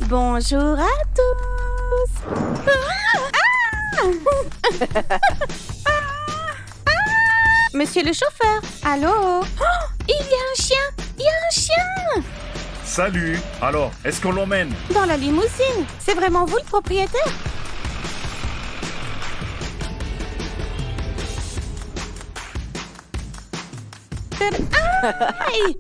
Bonjour à tous. Monsieur le chauffeur, allô? Oh, il y a un chien. Il y a un chien. Salut. Alors, est-ce qu'on l'emmène? Dans la limousine. C'est vraiment vous le propriétaire? Aïe!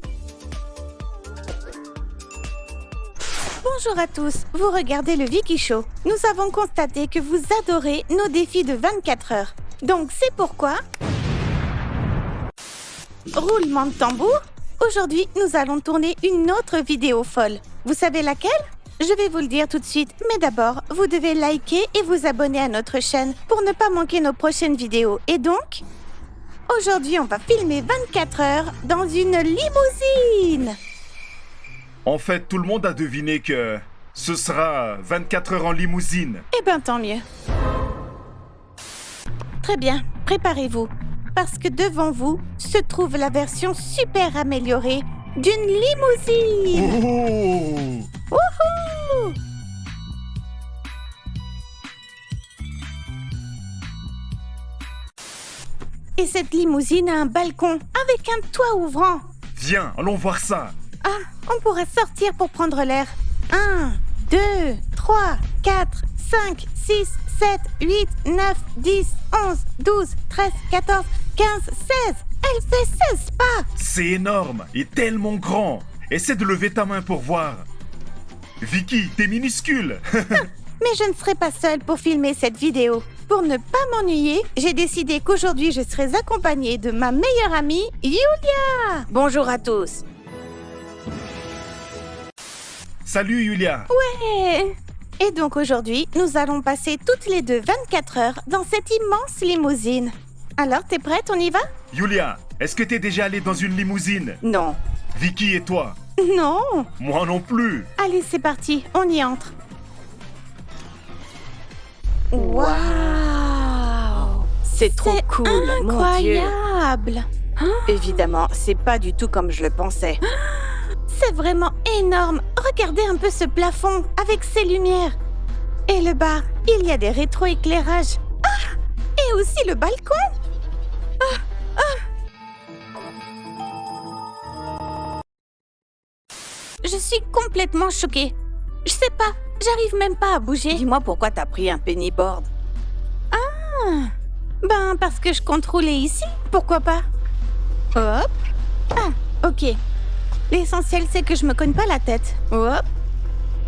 Bonjour à tous, vous regardez le Vicky Show. Nous avons constaté que vous adorez nos défis de 24 heures. Donc c'est pourquoi... Roulement de tambour. Aujourd'hui, nous allons tourner une autre vidéo folle. Vous savez laquelle? Je vais vous le dire tout de suite, mais d'abord, vous devez liker et vous abonner à notre chaîne pour ne pas manquer nos prochaines vidéos. Et donc, aujourd'hui, on va filmer 24 heures dans une limousine. En fait, tout le monde a deviné que ce sera 24 heures en limousine. Eh ben, tant mieux. Très bien, préparez-vous. Parce que devant vous se trouve la version super améliorée d'une limousine. Oh! Wouhou! Et cette limousine a un balcon avec un toit ouvrant. Viens, allons voir ça. Ah, on pourra sortir pour prendre l'air. 1, 2, 3, 4, 5, 6, 7, 8, 9, 10, 11, 12, 13, 14, 15, 16. Elle fait 16 pas. C'est énorme et tellement grand. Essaie de lever ta main pour voir. Vicky, t'es minuscule. Mais je ne serai pas seule pour filmer cette vidéo. Pour ne pas m'ennuyer, j'ai décidé qu'aujourd'hui je serai accompagnée de ma meilleure amie, Yulia. Bonjour à tous. Salut Yulia. Ouais. Et donc aujourd'hui, nous allons passer toutes les deux 24 heures dans cette immense limousine. Alors, t'es prête, on y va? Yulia, est-ce que t'es déjà allée dans une limousine? Non. Vicky et toi? Non. Moi non plus. Allez, c'est parti, on y entre. Waouh! C'est trop cool, mon Dieu. Incroyable! Évidemment, c'est pas du tout comme je le pensais. C'est vraiment énorme. Regardez un peu ce plafond avec ses lumières. Et le bar, il y a des rétroéclairages. Ah! Et aussi le balcon. Je suis complètement choquée. Je sais pas, j'arrive même pas à bouger. Dis-moi pourquoi t'as pris un pennyboard. Ben, parce que je compte rouler ici. Pourquoi pas? Hop. Ah, ok. L'essentiel, c'est que je me cogne pas la tête. Hop.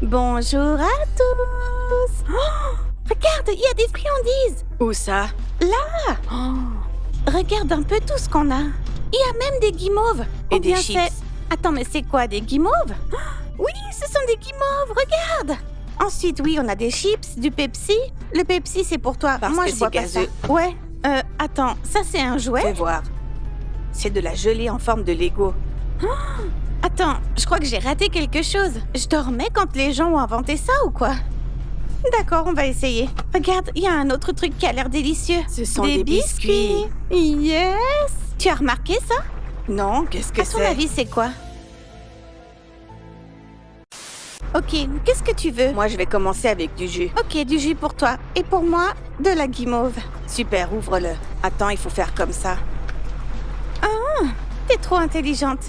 Bonjour à tous. Oh, regarde, il y a des friandises. Où ça? Là. Oh. Regarde un peu tout ce qu'on a. Il y a même des guimauves. Et Ou des bien chips. Attends, mais c'est quoi, des guimauves? Oui, ce sont des guimauves, regarde. Ensuite, oui, on a des chips, du Pepsi. Le Pepsi, c'est pour toi. Parce Moi, que je bois c'est pas ça. gazeux. Ouais. Attends, ça, c'est un jouet? Fais voir. C'est de la gelée en forme de Lego. Attends, je crois que j'ai raté quelque chose. Je dormais quand les gens ont inventé ça ou quoi? D'accord, on va essayer. Regarde, il y a un autre truc qui a l'air délicieux. Ce sont des biscuits. Yes! Tu as remarqué ça? Non, qu'est-ce que À ton c'est? avis, c'est quoi? Ok, qu'est-ce que tu veux? Moi, je vais commencer avec du jus. Ok, du jus pour toi. Et pour moi, de la guimauve. Super, ouvre-le. Attends, il faut faire comme ça. T'es trop intelligente.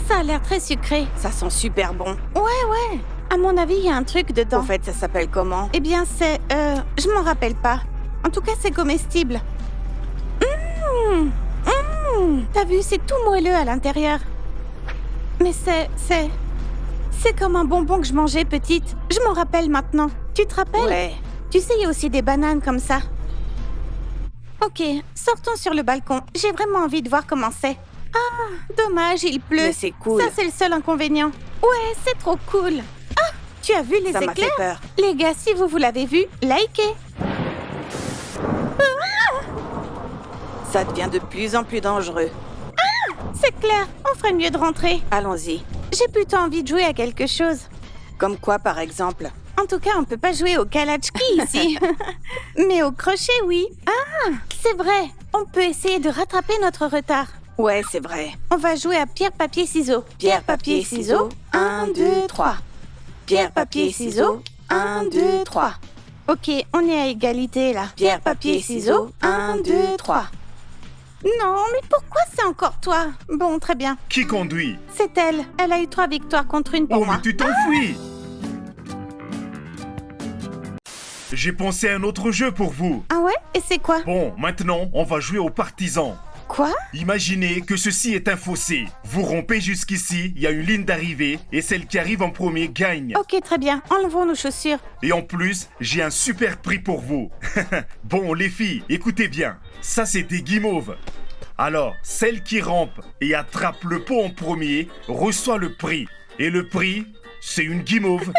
Ça a l'air très sucré. Ça sent super bon. Ouais. À mon avis, il y a un truc dedans. En fait, ça s'appelle comment? Eh bien, c'est... je m'en rappelle pas. En tout cas, c'est comestible. T'as vu, c'est tout moelleux à l'intérieur. Mais c'est comme un bonbon que je mangeais petite. Je m'en rappelle maintenant. Tu te rappelles? Ouais. Tu sais, il y a aussi des bananes comme ça. Ok, sortons sur le balcon. J'ai vraiment envie de voir comment c'est. Ah, dommage, il pleut. Mais c'est cool. Ça, c'est le seul inconvénient. Ouais, c'est trop cool. Ah, tu as vu les Ça m'a fait éclairs? peur. Les gars, si vous l'avez vu, likez. Ça devient de plus en plus dangereux. C'est clair, on ferait mieux de rentrer. Allons-y. J'ai plutôt envie de jouer à quelque chose. Comme quoi, par exemple? En tout cas, on peut pas jouer au kalatchki ici. Mais au crochet, oui. Ah, c'est vrai. On peut essayer de rattraper notre retard. Ouais, c'est vrai. On va jouer à pierre, papier, ciseaux. Pierre, papier, ciseaux. 1, 2, 3. Pierre, papier, ciseaux. 1, 2, 3. Ok, on est à égalité là. Pierre, papier, ciseaux. 1, 2, 3. Non, mais pourquoi c'est encore toi? Bon, très bien. Qui conduit? C'est elle. Elle a eu 3 victoires contre une pour Oh, moi. mais tu t'enfuis! J'ai pensé à un autre jeu pour vous. Ah ouais? Et c'est quoi? Bon, maintenant, on va jouer aux partisans. Quoi? Imaginez que ceci est un fossé. Vous rompez jusqu'ici, il y a une ligne d'arrivée, et celle qui arrive en premier gagne. Ok, très bien. Enlevons nos chaussures. Et en plus, j'ai un super prix pour vous. Bon, les filles, écoutez bien. Ça, c'est des guimauves. Alors, celle qui rampe et attrape le pot en premier reçoit le prix. Et le prix, c'est une guimauve.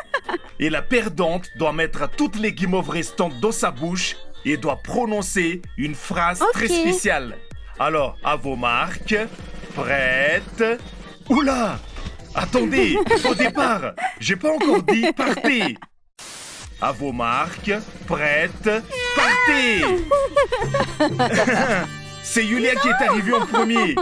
Et la perdante doit mettre toutes les guimauves restantes dans sa bouche et doit prononcer une phrase très spéciale. Alors, à vos marques, prête... Oula! Attendez, au départ, j'ai pas encore dit partez. À vos marques, prête, partez. C'est Yulia qui est arrivée en premier.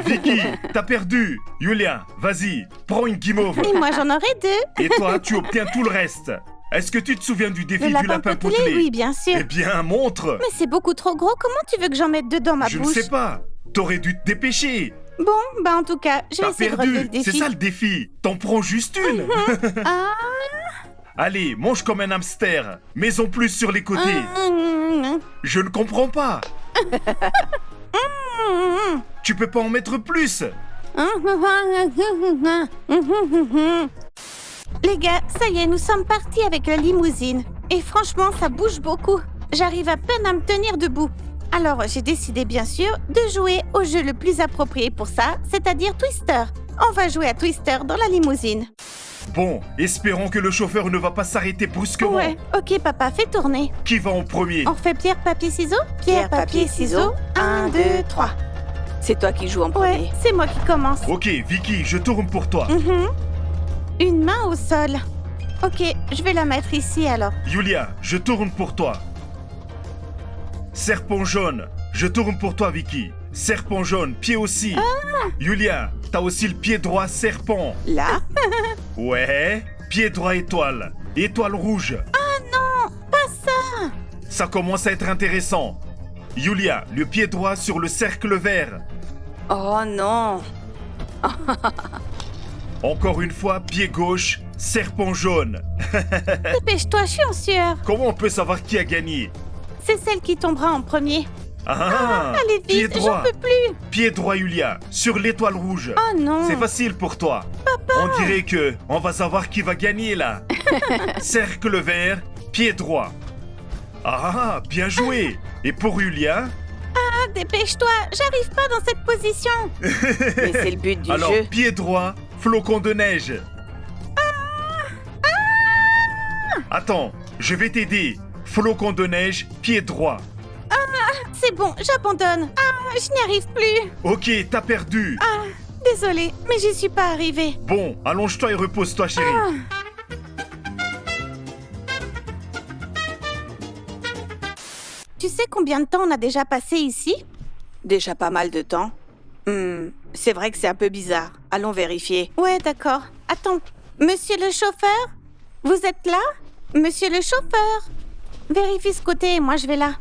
Vicky, t'as perdu. Yulia, vas-y, prends une guimauve. Et moi, j'en aurai 2. Et toi, tu obtiens tout le reste. Est-ce que tu te souviens du défi Le du lapin potelé? Oui, bien sûr. Eh bien, montre. Mais c'est beaucoup trop gros. Comment tu veux que j'en mette 2 dans ma Je bouche? ne sais pas. T'aurais dû te dépêcher. Bon, bah en tout cas, je vais T'as essayer de relever le perdu. défi. C'est ça le défi. T'en prends juste une. Ah. Allez, mange comme un hamster. Mais en plus sur les côtés. Je ne comprends pas. Tu peux pas en mettre plus. Les gars, ça y est, nous sommes partis avec la limousine. Et franchement, ça bouge beaucoup. J'arrive à peine à me tenir debout. Alors, j'ai décidé bien sûr de jouer au jeu le plus approprié pour ça, c'est-à-dire Twister. On va jouer à Twister dans la limousine. Bon, espérons que le chauffeur ne va pas s'arrêter brusquement. Ouais, ok papa, fais tourner. Qui va en premier? On fait pierre, papier, ciseaux? Pierre, papier, ciseaux. 1, 2, 3. C'est toi qui joues en Ouais, premier. c'est moi qui commence. Ok, Vicky, je tourne pour toi. Une main au sol. Ok, je vais la mettre ici alors. Yulia, je tourne pour toi. Serpent jaune, je tourne pour toi, Vicky. Serpent jaune, pied aussi. Yulia, t'as aussi le pied droit serpent. Là, Ouais, pied droit étoile. Étoile rouge. Pas ça. Ça commence à être intéressant. Yulia, le pied droit sur le cercle vert. oh non. Encore une fois, pied gauche, serpent jaune. Dépêche-toi, je suis en sueur. Comment on peut savoir qui a gagné? C'est celle qui tombera en premier. Allez pied vite, j'en droit. peux plus. Pied droit, Yulia, sur l'étoile rouge. Oh non. C'est facile pour toi. On dirait que on va savoir qui va gagner là. Cercle vert, pied droit. Ah, bien joué. Et pour Yulia? Ah, dépêche-toi, j'arrive pas dans cette position. Mais c'est le but du Alors, jeu. pied droit, flocon de neige. Attends, je vais t'aider. Flocon de neige, pied droit. C'est bon, j'abandonne. Ah, je n'y arrive plus. Ok, t'as perdu. Désolée, mais j'y suis pas arrivée. Bon, allonge-toi et repose-toi, chérie. Tu sais combien de temps on a déjà passé ici? Déjà pas mal de temps. C'est vrai que c'est un peu bizarre. Allons vérifier. Ouais, d'accord. Attends, monsieur le chauffeur? Vous êtes là? Monsieur le chauffeur? Vérifie ce côté et moi je vais là.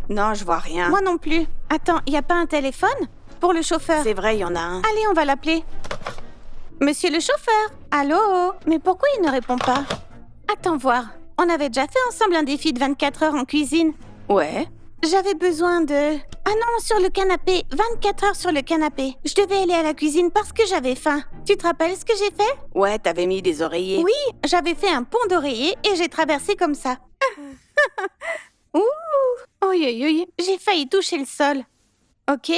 Non, je vois rien. Moi non plus. Attends, y a pas un téléphone? Pour le chauffeur. C'est vrai, il y en a un. Allez, on va l'appeler. Monsieur le chauffeur? Allô? Mais pourquoi il ne répond pas? Attends voir. On avait déjà fait ensemble un défi de 24 heures en cuisine. Ouais. J'avais besoin de... Ah non, sur le canapé. 24 heures sur le canapé. Je devais aller à la cuisine parce que j'avais faim. Tu te rappelles ce que j'ai fait? Ouais, t'avais mis des oreillers. Oui, j'avais fait un pont d'oreiller et j'ai traversé comme ça. Ouh! Oi, oi, oi. J'ai failli toucher le sol. Ok?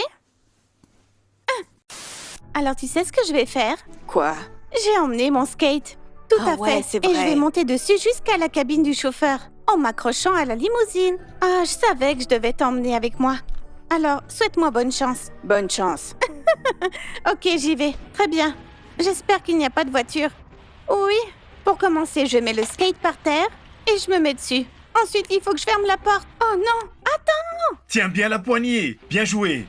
Alors, tu sais ce que je vais faire? Quoi? J'ai emmené mon skate. Tout Ah à ouais, fait. c'est Et je vrai. vais monter dessus jusqu'à la cabine du chauffeur, en m'accrochant à la limousine. Ah, je savais que je devais t'emmener avec moi. Alors, souhaite-moi bonne chance. Bonne chance. Ok, j'y vais. Très bien. J'espère qu'il n'y a pas de voiture. Oui. Pour commencer, je mets le skate par terre et je me mets dessus. Ensuite, il faut que je ferme la porte. Oh non! Attends! Tiens bien la poignée. Bien joué.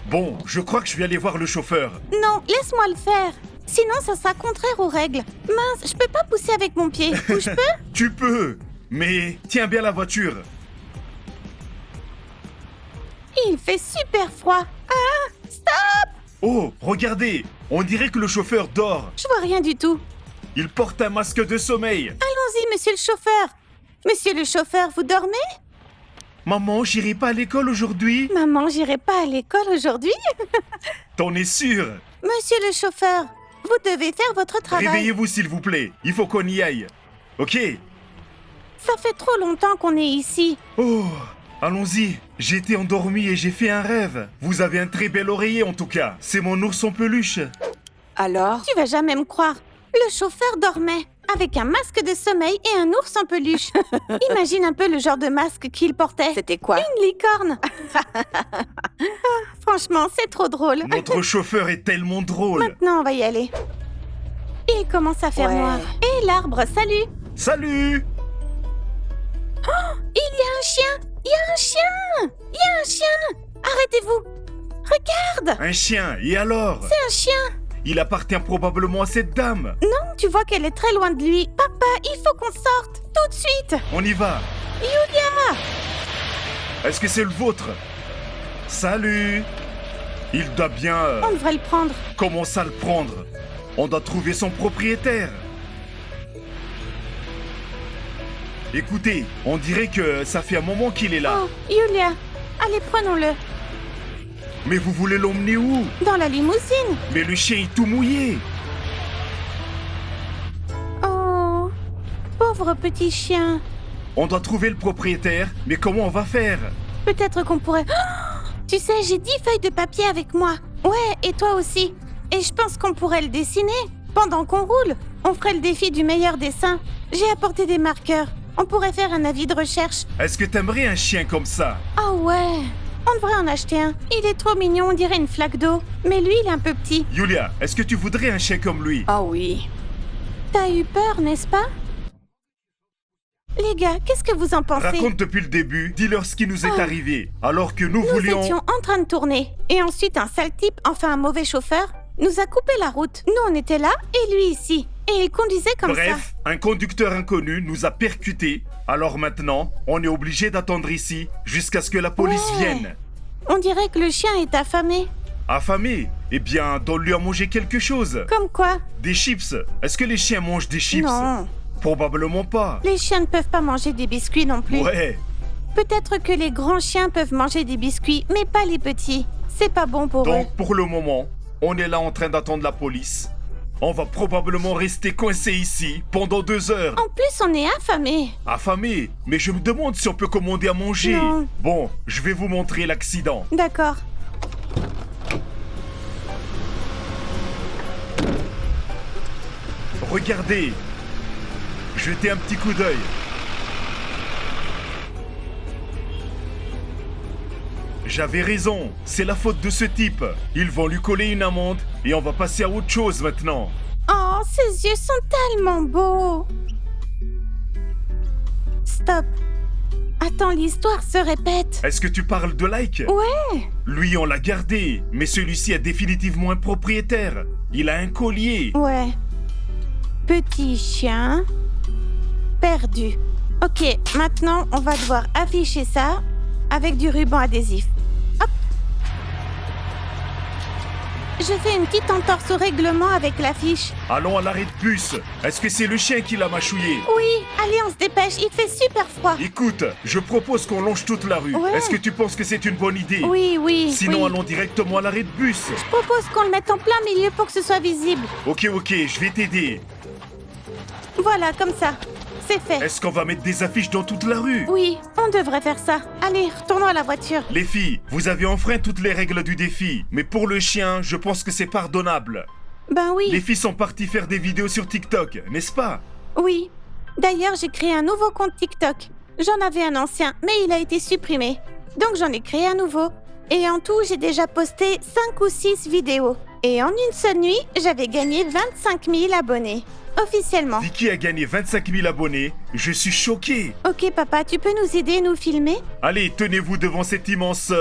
Bon, je crois que je vais aller voir le chauffeur. Non, laisse-moi le faire. Sinon, ça sera contraire aux règles. Mince, je peux pas pousser avec mon pied. Ou je peux? Tu peux, mais tiens bien la voiture. Il fait super froid. Ah, stop! Oh, regardez, on dirait que le chauffeur dort. Je vois rien du tout. Il porte un masque de sommeil. Allons-y, monsieur le chauffeur. Monsieur le chauffeur, vous dormez? Maman, j'irai pas à l'école aujourd'hui. Maman, j'irai pas à l'école aujourd'hui. T'en es sûr? Monsieur le chauffeur, vous devez faire votre travail. Réveillez-vous s'il vous plaît, il faut qu'on y aille. Ok? Ça fait trop longtemps qu'on est ici. Oh, allons-y. J'étais endormi et j'ai fait un rêve. Vous avez un très bel oreiller en tout cas. C'est mon ours en peluche. Alors? Tu vas jamais me croire. Le chauffeur dormait, avec un masque de sommeil et un ours en peluche. Imagine un peu le genre de masque qu'il portait. C'était quoi? Une licorne. Franchement, c'est trop drôle. Notre chauffeur est tellement drôle. Maintenant, on va y aller. Il commence à faire Ouais. noir. Et l'arbre, salut. Salut! Il y a un chien. Il y a un chien. Il y a un chien. Arrêtez-vous. Regarde. Un chien, et alors? C'est un chien. Il appartient probablement à cette dame. Non, tu vois qu'elle est très loin de lui. Papa, il faut qu'on sorte. Tout de suite. On y va. Yulia. Est-ce que c'est le vôtre? Salut! Il doit bien... On devrait le prendre. commencer à le prendre. On doit trouver son propriétaire. Écoutez, on dirait que ça fait un moment qu'il est là. Oh, Yulia. Allez, prenons-le. Mais vous voulez l'emmener où? Dans la limousine. Mais le chien est tout mouillé. Oh, pauvre petit chien. On doit trouver le propriétaire, mais comment on va faire? Peut-être qu'on pourrait... Oh, tu sais, j'ai 10 feuilles de papier avec moi. Ouais, et toi aussi. Et je pense qu'on pourrait le dessiner. Pendant qu'on roule, on ferait le défi du meilleur dessin. J'ai apporté des marqueurs. On pourrait faire un avis de recherche. Est-ce que t'aimerais un chien comme ça? Oh ouais, on devrait en acheter un. Il est trop mignon, on dirait une flaque d'eau. Mais lui, il est un peu petit. Yulia, est-ce que tu voudrais un chien comme lui? Oh oui. T'as eu peur, n'est-ce pas? Les gars, qu'est-ce que vous en pensez? Raconte depuis le début, dis-leur ce qui nous est arrivé. Alors que nous Nous voulions... étions en train de tourner. Et ensuite, un sale type, enfin un mauvais chauffeur, nous a coupé la route. Nous, on était là, et lui ici. Et il conduisait comme ça. Bref, un conducteur inconnu nous a percutés. Alors maintenant, on est obligé d'attendre ici jusqu'à ce que la police Ouais. vienne. On dirait que le chien est affamé. Affamé? Eh bien, donne-lui à manger quelque chose. Comme quoi? Des chips. Est-ce que les chiens mangent des chips? Non. Probablement pas. Les chiens ne peuvent pas manger des biscuits non plus. Ouais. Peut-être que les grands chiens peuvent manger des biscuits, mais pas les petits. C'est pas bon pour eux. Donc, pour le moment, on est là en train d'attendre la police. On va probablement rester coincé ici pendant 2 heures. En plus, on est affamé. Affamé, mais je me demande si on peut commander à manger. Non. Bon, je vais vous montrer l'accident. D'accord. Regardez. Jetez un petit coup d'œil. J'avais raison, c'est la faute de ce type. Ils vont lui coller une amende et on va passer à autre chose maintenant. Oh, ses yeux sont tellement beaux. Stop. Attends, l'histoire se répète. Est-ce que tu parles de Like? Ouais. Lui, on l'a gardé, mais celui-ci est définitivement un propriétaire. Il a un collier. Ouais. Petit chien perdu. Ok, maintenant, on va devoir afficher ça avec du ruban adhésif. Hop. Je fais une petite entorse au règlement avec l'affiche. Allons à l'arrêt de bus. Est-ce que c'est le chien qui l'a mâchouillé? Oui, allez, on se dépêche, il fait super froid. Écoute, je propose qu'on longe toute la rue. Ouais. Est-ce que tu penses que c'est une bonne idée? Oui, oui. Sinon, oui. allons directement à l'arrêt de bus. Je propose qu'on le mette en plein milieu pour que ce soit visible. Ok, je vais t'aider. Voilà, comme ça. C'est fait. Est-ce qu'on va mettre des affiches dans toute la rue? Oui, on devrait faire ça. Allez, retournons à la voiture. Les filles, vous avez enfreint toutes les règles du défi. Mais pour le chien, je pense que c'est pardonnable. Ben oui. Les filles sont parties faire des vidéos sur TikTok, n'est-ce pas? Oui. D'ailleurs, j'ai créé un nouveau compte TikTok. J'en avais un ancien, mais il a été supprimé. Donc j'en ai créé un nouveau. Et en tout, j'ai déjà posté 5 ou 6 vidéos. Et en une seule nuit, j'avais gagné 25 000 abonnés. Officiellement. Vicky a gagné 25 000 abonnés. Je suis choqué. Ok, papa, tu peux nous aider, nous filmer? Allez, tenez-vous devant cette immense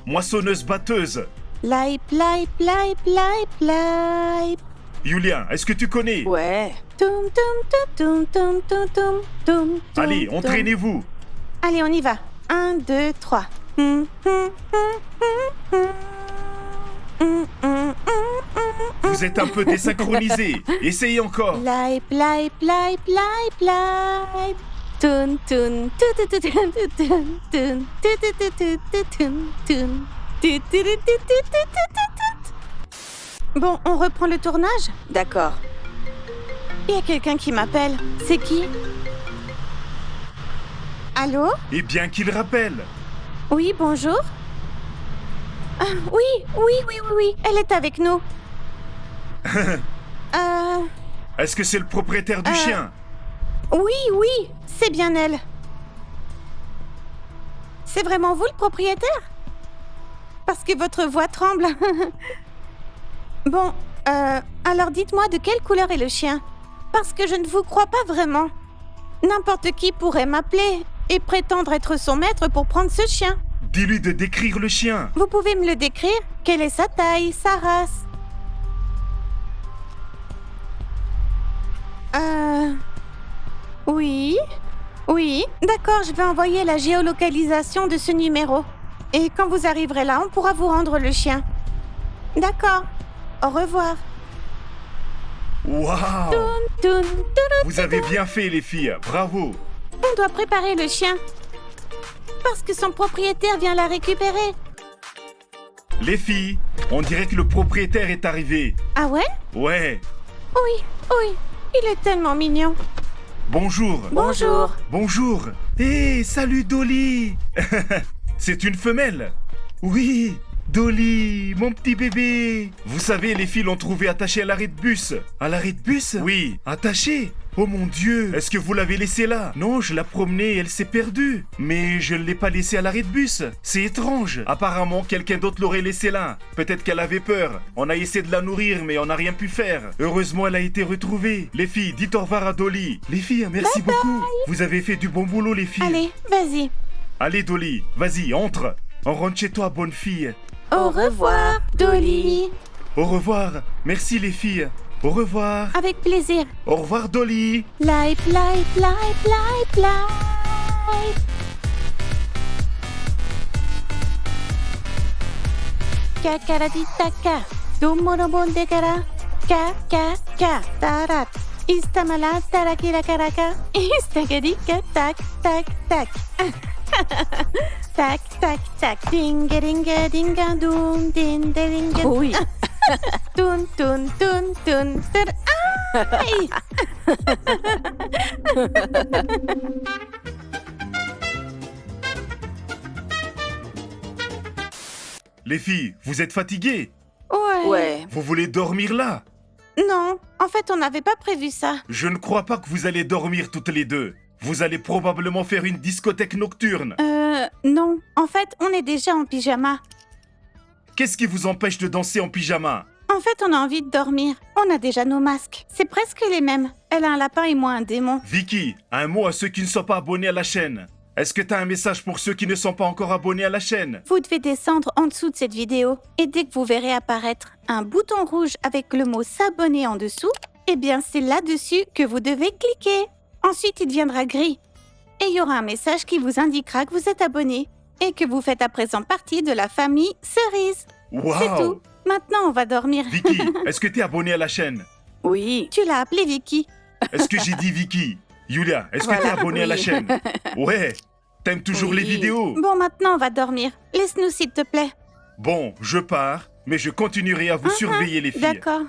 moissonneuse-batteuse. Lipe, lipe, lipe, lipe, lipe. Julia, est-ce que tu connais? Ouais. Toum, toum, toum, toum, toum, toum, toum, toum, Allez, toum. entraînez-vous. Allez, on y va. 1, 2, 3. Vous êtes un peu désynchronisé. Essayez encore. Play, play, play, play, play. Toun, toun, tu, tu, tu, tu, tu, toun, toun, tu, tu, tu, tu, tu, toun, toun. Tu, tu, tu, tu, tu, tu, tu, tu. Bon, on reprend le tournage. D'accord. Il y a quelqu'un qui m'appelle. C'est qui? Allô? Et bien qu'il rappelle. Oui, bonjour. Ah, oui, oui, oui, oui, oui. Elle est avec nous. Est-ce que c'est le propriétaire du chien? Oui, oui, c'est bien elle. C'est vraiment vous le propriétaire? Parce que votre voix tremble. Bon, alors dites-moi de quelle couleur est le chien? Parce que je ne vous crois pas vraiment. N'importe qui pourrait m'appeler et prétendre être son maître pour prendre ce chien. Dis-lui de décrire le chien. Vous pouvez me le décrire? Quelle est sa taille, sa race? Oui. Oui, d'accord, je vais envoyer la géolocalisation de ce numéro. Et quand vous arriverez là, on pourra vous rendre le chien. D'accord. Au revoir. Waouh! Toun, toun, toun, Vous avez bien fait, les filles. Bravo. On doit préparer le chien. Parce que son propriétaire vient la récupérer. Les filles, on dirait que le propriétaire est arrivé. Ah ouais? Ouais. Oui, oui. Il est tellement mignon. Bonjour. Bonjour. Bonjour. Hé, salut Dolly. C'est une femelle. Oui, Dolly, mon petit bébé. Vous savez, les filles l'ont trouvé attaché à l'arrêt de bus. À l'arrêt de bus? Oui, attaché. Oh mon Dieu, est-ce que vous l'avez laissée là? Non, je la promenais, elle s'est perdue. Mais je ne l'ai pas laissée à l'arrêt de bus. C'est étrange. Apparemment, quelqu'un d'autre l'aurait laissée là. Peut-être qu'elle avait peur. On a essayé de la nourrir, mais on n'a rien pu faire. Heureusement, elle a été retrouvée. Les filles, dites au revoir à Dolly. Les filles, merci beaucoup. Vous avez fait du bon boulot, les filles. Allez, vas-y. Allez, Dolly, vas-y, entre. On rentre chez toi, bonne fille. Au revoir, Dolly. Au revoir. Merci, les filles. Au revoir. Avec plaisir. Au revoir, Dolly. Play, play, play, play, play. Kakaraditaka. Dumorobondekara. Ka. Tarat. Istamala tarakira karaka. Istagadika tak, tak, tak. Tac, tac, tac. Dinga, dinga, dinga, doum, din, dinga. Oui. Toun, toun, toun, toun, toun. Aïe! Les filles, vous êtes fatiguées? Ouais. Vous voulez dormir là? Non, en fait, on n'avait pas prévu ça. Je ne crois pas que vous allez dormir toutes les deux. Vous allez probablement faire une discothèque nocturne. Non. En fait, on est déjà en pyjama. Qu'est-ce qui vous empêche de danser en pyjama? En fait, on a envie de dormir. On a déjà nos masques. C'est presque les mêmes. Elle a un lapin et moi un démon. Vicky, un mot à ceux qui ne sont pas abonnés à la chaîne. Est-ce que t'as un message pour ceux qui ne sont pas encore abonnés à la chaîne? Vous devez descendre en dessous de cette vidéo. Et dès que vous verrez apparaître un bouton rouge avec le mot s'abonner en dessous, eh bien, c'est là-dessus que vous devez cliquer. Ensuite, il deviendra gris. Et il y aura un message qui vous indiquera que vous êtes abonné et que vous faites à présent partie de la famille Cerise. Waouh! C'est tout. Maintenant, on va dormir. Vicky, est-ce que t'es abonné à la chaîne? Oui. Tu l'as appelé Vicky. Est-ce que j'ai dit Vicky? Julia, est-ce que t'es Voilà, abonné à la oui. chaîne? Ouais. T'aimes toujours les Oui. vidéos? Bon, maintenant, on va dormir. Laisse-nous, s'il te plaît. Bon, je pars, mais je continuerai à vous surveiller, les filles. D'accord.